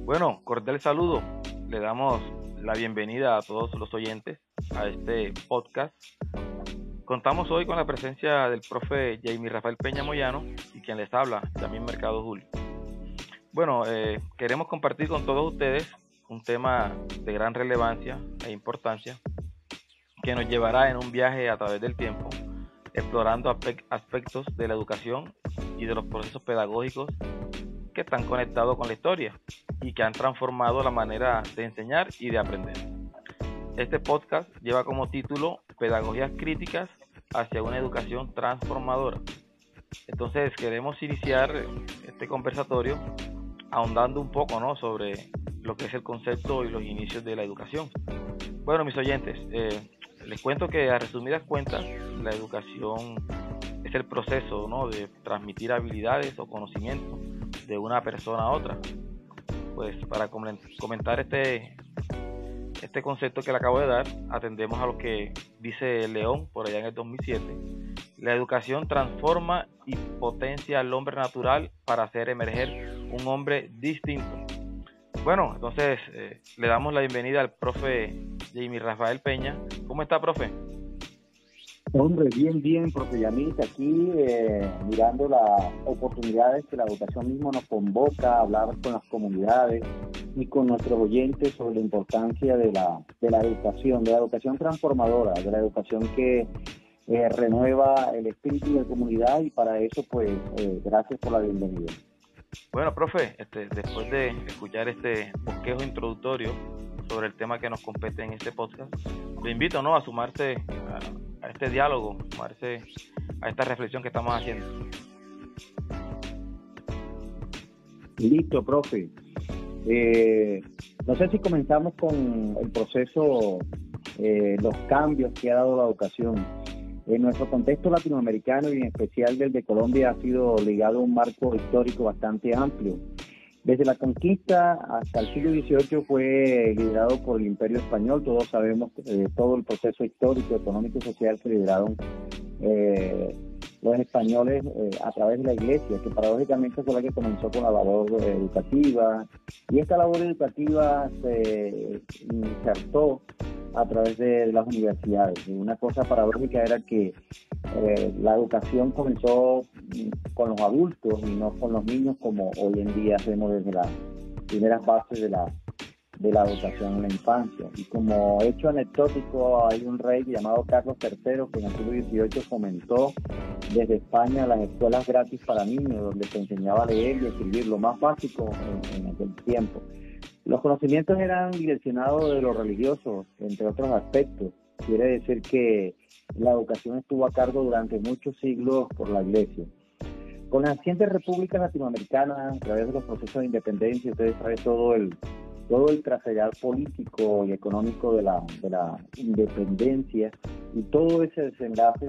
Bueno, cordial saludo. Le damos la bienvenida a todos los oyentes a este podcast. Contamos hoy con la presencia del profe Jamie Rafael Peña Moyano y quien les habla, también Mercado Julio. Bueno, queremos compartir con todos ustedes un tema de gran relevancia e importancia que nos llevará en un viaje a través del tiempo, explorando aspectos de la educación y de los procesos pedagógicos que están conectados con la historia y que han transformado la manera de enseñar y de aprender. Este podcast lleva como título Pedagogías críticas hacia una educación transformadora. Entonces queremos iniciar este conversatorio ahondando un poco, ¿no?, sobre lo que es el concepto y los inicios de la educación. Bueno, mis oyentes, les cuento que a resumidas cuentas, la educación es el proceso, ¿no?, de transmitir habilidades o conocimientos de una persona a otra. Pues para comentar este concepto que le acabo de dar, atendemos a lo que dice León por allá en el 2007. La educación transforma y potencia al hombre natural para hacer emerger un hombre distinto. Bueno, entonces le damos la bienvenida al profe Jamie Rafael Peña. ¿Cómo está, profe? Hombre, bien, profe Yamit, aquí mirando las oportunidades que la educación mismo nos convoca a hablar con las comunidades y con nuestros oyentes sobre la importancia de la educación transformadora, de la educación que renueva el espíritu de comunidad, y para eso, pues, gracias por la bienvenida. Bueno, profe, después de escuchar este bosquejo introductorio sobre el tema que nos compete en este podcast, lo invito, ¿no?, a sumarse a este diálogo, sumarse a esta reflexión que estamos haciendo. Listo, profe. No sé si comenzamos con el proceso, los cambios que ha dado la educación. En nuestro contexto latinoamericano y en especial del de Colombia ha sido ligado a un marco histórico bastante amplio. Desde la conquista hasta el siglo XVIII fue liderado por el Imperio Español. Todos sabemos todo el proceso histórico, económico y social que lideraron los españoles a través de la Iglesia, que paradójicamente fue la que comenzó con la labor educativa, y esta labor educativa se insertó a través de las universidades. Y una cosa paradójica era que la educación comenzó con los adultos y no con los niños, como hoy en día hacemos desde las primeras bases de la educación en la infancia. Y como hecho anecdótico, hay un rey llamado Carlos III que en el siglo XVIII fomentó desde España las escuelas gratis para niños, donde se enseñaba a leer y escribir, lo más básico en aquel tiempo. Los conocimientos eran direccionados de lo religioso, entre otros aspectos. Quiere decir que la educación estuvo a cargo durante muchos siglos por la Iglesia. Con las recientes repúblicas latinoamericanas, a través de los procesos de independencia, ustedes saben todo el trasegar político y económico de la independencia, y todo ese desenlace,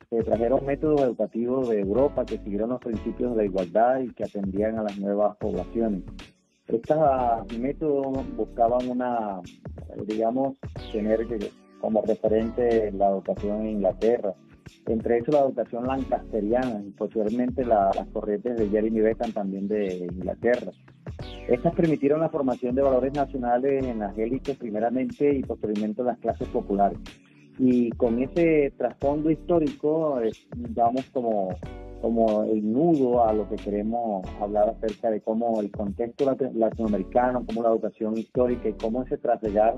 se trajeron métodos educativos de Europa que siguieron los principios de la igualdad y que atendían a las nuevas poblaciones. Estos métodos buscaban tener como referente la educación en Inglaterra, entre eso la educación lancasteriana y posteriormente las corrientes de Jeremy Bentham, también de Inglaterra. Estas permitieron la formación de valores nacionales en las élites primeramente y posteriormente en las clases populares. Y con ese trasfondo histórico damos como el nudo a lo que queremos hablar acerca de cómo el contexto latinoamericano, cómo la educación histórica y cómo ese trasegar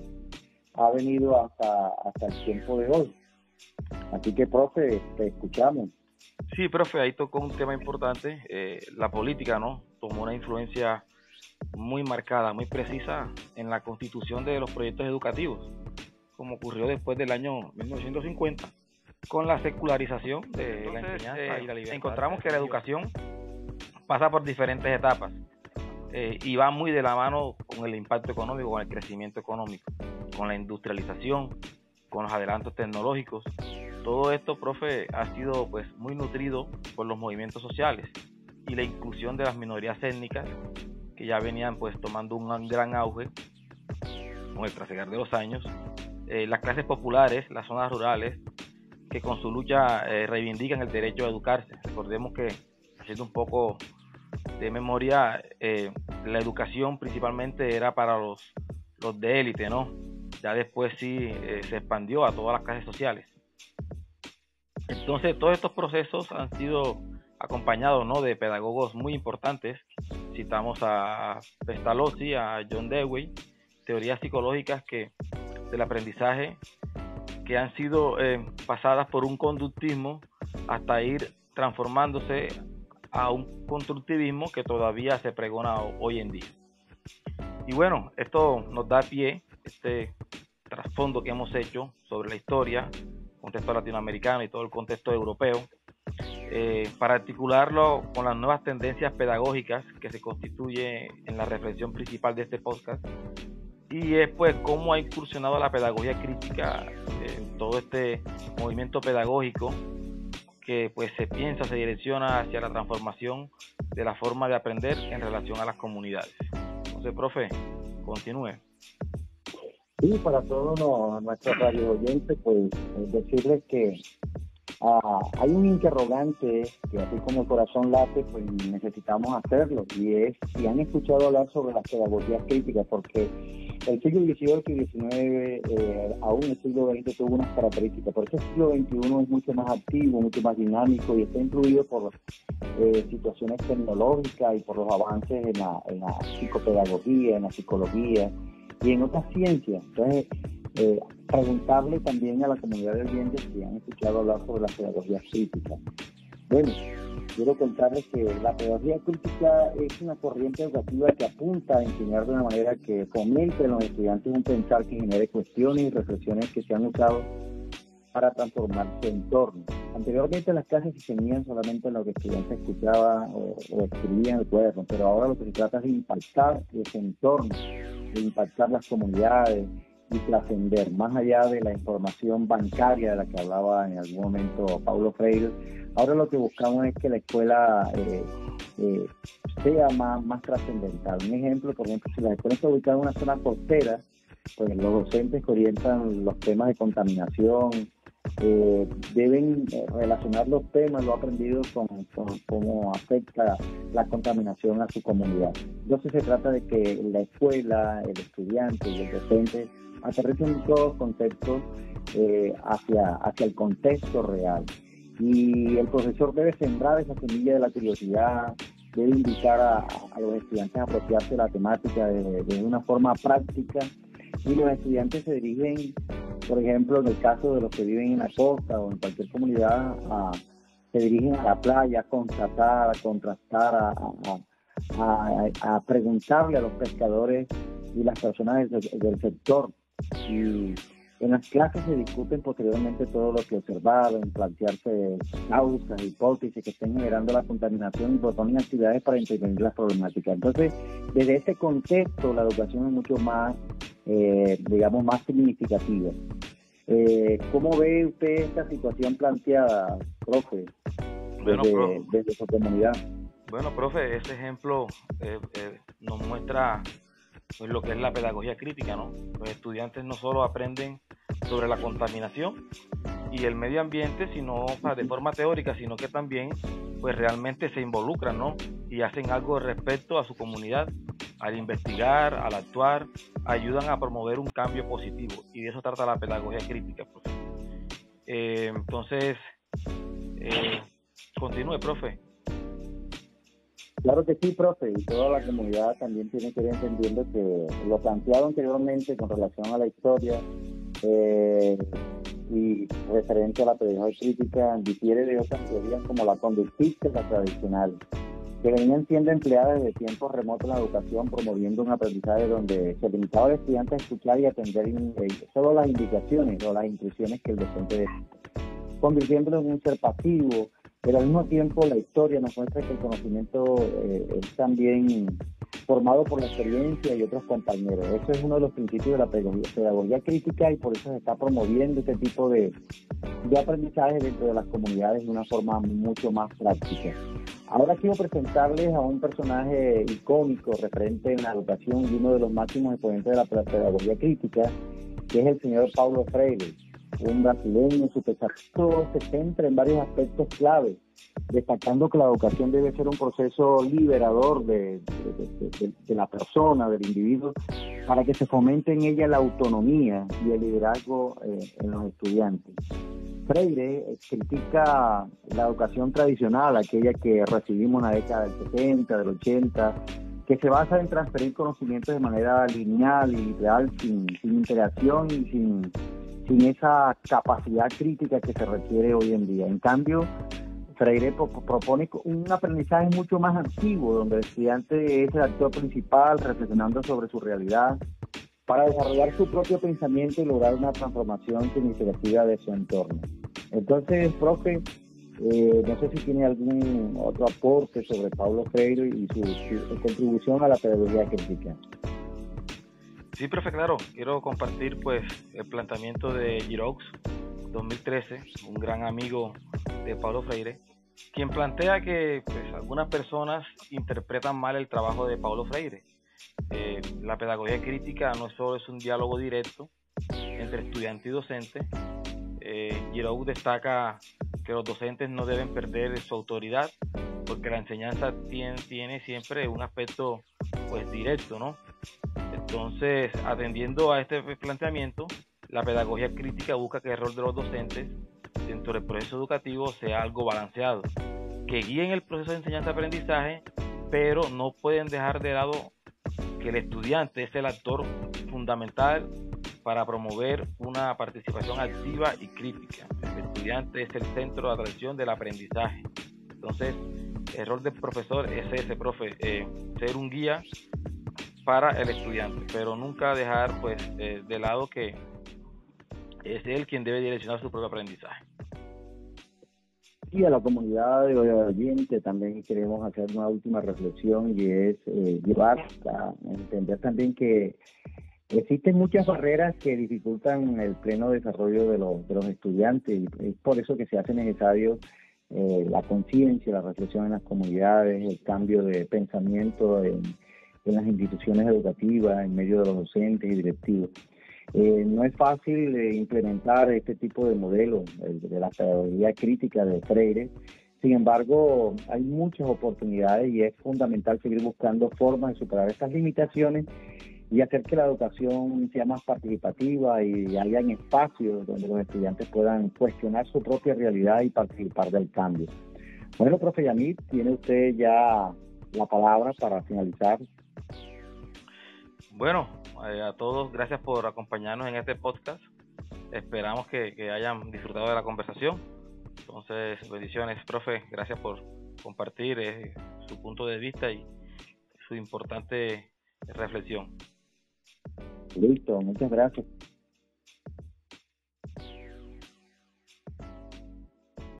ha venido hasta el tiempo de hoy. Así que, profe, te escuchamos. Sí, profe, ahí tocó un tema importante. La política, ¿no?, tomó una influencia muy marcada, muy precisa en la constitución de los proyectos educativos, como ocurrió después del año 1950, con la secularización de la enseñanza y la libertad. Encontramos que la educación pasa por diferentes etapas y va muy de la mano con el impacto económico, con el crecimiento económico, con la industrialización, con los adelantos tecnológicos. Todo esto, profe, ha sido pues muy nutrido por los movimientos sociales y la inclusión de las minorías étnicas, que ya venían pues tomando un gran auge con el trasegar de los años. Las clases populares, las zonas rurales, que con su lucha reivindican el derecho a educarse. Recordemos que, haciendo un poco de memoria, la educación principalmente era para los de élite, ¿no? Ya después sí se expandió a todas las clases sociales. Entonces, todos estos procesos han sido acompañados, ¿no?, de pedagogos muy importantes. Citamos a Pestalozzi, a John Dewey, teorías psicológicas del aprendizaje que han sido pasadas por un conductismo hasta ir transformándose a un constructivismo que todavía se pregona hoy en día. Y bueno, esto nos da pie, este trasfondo que hemos hecho sobre la historia, contexto latinoamericano y todo el contexto europeo, para articularlo con las nuevas tendencias pedagógicas que se constituye en la reflexión principal de este podcast, y es pues cómo ha incursionado la pedagogía crítica en todo este movimiento pedagógico que pues se direcciona hacia la transformación de la forma de aprender en relación a las comunidades. Entonces, profe, continúe. Sí, para todos nuestros radio oyentes, pues decirles que hay un interrogante que así como el corazón late, pues necesitamos hacerlo, y es si han escuchado hablar sobre las pedagogías críticas, porque el siglo XVIII y XIX, aún el siglo XX tuvo unas características, porque el siglo XXI es mucho más activo, mucho más dinámico y está influido por situaciones tecnológicas y por los avances en la psicopedagogía, en la psicología y en otras ciencias. Entonces, preguntarle también a la comunidad de oyentes si han escuchado hablar sobre las pedagogías críticas. Bueno, quiero contarles que la pedagogía crítica es una corriente educativa que apunta a enseñar de una manera que fomente en los estudiantes un pensar que genere cuestiones y reflexiones que se han usado para transformar su entorno. Anteriormente las clases se tenían solamente en lo que el estudiante escuchaba o escribía en el cuaderno, pero ahora lo que se trata es de impactar ese entorno, de impactar las comunidades y trascender más allá de la información bancaria de la que hablaba en algún momento Paulo Freire. Ahora lo que buscamos es que la escuela sea más trascendental. Un ejemplo, por ejemplo, si la escuela está ubicada en una zona costera, pues los docentes que orientan los temas de contaminación deben relacionar los temas, lo aprendido, con cómo afecta la contaminación a su comunidad. Entonces se trata de que la escuela, el estudiante y el docente aterricen todos los conceptos hacia el contexto real. Y el profesor debe sembrar esa semilla de la curiosidad, debe invitar a los estudiantes a apropiarse de la temática de una forma práctica, y los estudiantes se dirigen, por ejemplo, en el caso de los que viven en la costa o en cualquier comunidad, se dirigen a la playa a constatar, a contrastar, a preguntarle a los pescadores y las personas del sector. Y en las clases se discuten posteriormente todo lo que observaron, plantearse causas, hipótesis que estén generando la contaminación y proponen actividades para intervenir las problemáticas. Entonces, desde ese contexto, la educación es mucho más, digamos, más significativa. ¿Cómo ve usted esta situación planteada, profe, desde su comunidad? Bueno, profe, ese ejemplo nos muestra pues lo que es la pedagogía crítica, ¿no? Los estudiantes no solo aprenden sobre la contaminación y el medio ambiente, sino de forma teórica, sino que también pues realmente se involucran, ¿no? Y hacen algo respecto a su comunidad, al investigar, al actuar, ayudan a promover un cambio positivo, y de eso trata la pedagogía crítica, profe. Entonces, continúe, profe. Claro que sí, profe, y toda la comunidad también tiene que ir entendiendo que lo planteado anteriormente con relación a la historia y referente a la pedagogía crítica difiere de otras teorías como la conductista y la tradicional, que venían siendo empleadas desde tiempos remotos en la educación, promoviendo un aprendizaje donde se limitaba al estudiante a escuchar y atender solo las indicaciones o las instrucciones que el docente decía, convirtiéndolo en un ser pasivo. Pero al mismo tiempo la historia nos muestra que el conocimiento es también formado por la experiencia y otros compañeros. Eso es uno de los principios de la pedagogía crítica, y por eso se está promoviendo este tipo de aprendizaje dentro de las comunidades de una forma mucho más práctica. Ahora quiero presentarles a un personaje icónico referente en la educación y uno de los máximos exponentes de la pedagogía crítica, que es el señor Paulo Freire, un brasileño. Su pensamiento se centra en varios aspectos clave, destacando que la educación debe ser un proceso liberador de la persona, del individuo, para que se fomente en ella la autonomía y el liderazgo en los estudiantes. Freire critica la educación tradicional, aquella que recibimos en la década del 70, del 80, que se basa en transferir conocimientos de manera lineal y literal, sin interacción y sin esa capacidad crítica que se requiere hoy en día. En cambio, Freire propone un aprendizaje mucho más activo, donde el estudiante es el actor principal, reflexionando sobre su realidad, para desarrollar su propio pensamiento y lograr una transformación significativa de su entorno. Entonces, profe, no sé si tiene algún otro aporte sobre Paulo Freire y su contribución a la pedagogía crítica. Sí, profe, claro. Quiero compartir pues el planteamiento de Giroux, 2013, un gran amigo de Paulo Freire, quien plantea que pues, algunas personas interpretan mal el trabajo de Paulo Freire. La pedagogía crítica no solo es un diálogo directo entre estudiante y docente. Giroux destaca que los docentes no deben perder su autoridad, porque la enseñanza tiene siempre un aspecto pues directo, ¿no? Entonces, atendiendo a este planteamiento, la pedagogía crítica busca que el rol de los docentes dentro del proceso educativo sea algo balanceado, que guíen el proceso de enseñanza-aprendizaje, pero no pueden dejar de lado que el estudiante es el actor fundamental para promover una participación activa y crítica. El estudiante es el centro de atracción del aprendizaje. Entonces, el rol del profesor es ese, profe, ser un guía para el estudiante, pero nunca dejar pues de lado que es él quien debe direccionar su propio aprendizaje. Y a la comunidad de oyentes también queremos hacer una última reflexión, y es llevar a entender también que existen muchas barreras que dificultan el pleno desarrollo de los estudiantes, y es por eso que se hace necesario la conciencia, la reflexión en las comunidades, el cambio de pensamiento en las instituciones educativas, en medio de los docentes y directivos. No es fácil implementar este tipo de modelo de la pedagogía crítica de Freire. Sin embargo, hay muchas oportunidades y es fundamental seguir buscando formas de superar estas limitaciones y hacer que la educación sea más participativa y haya espacios donde los estudiantes puedan cuestionar su propia realidad y participar del cambio. Bueno, profe Yamid, tiene usted ya la palabra para finalizar. Bueno, a todos, gracias por acompañarnos en este podcast. Esperamos que hayan disfrutado de la conversación. Entonces, bendiciones, profe. Gracias por compartir su punto de vista y su importante reflexión. Listo, muchas gracias.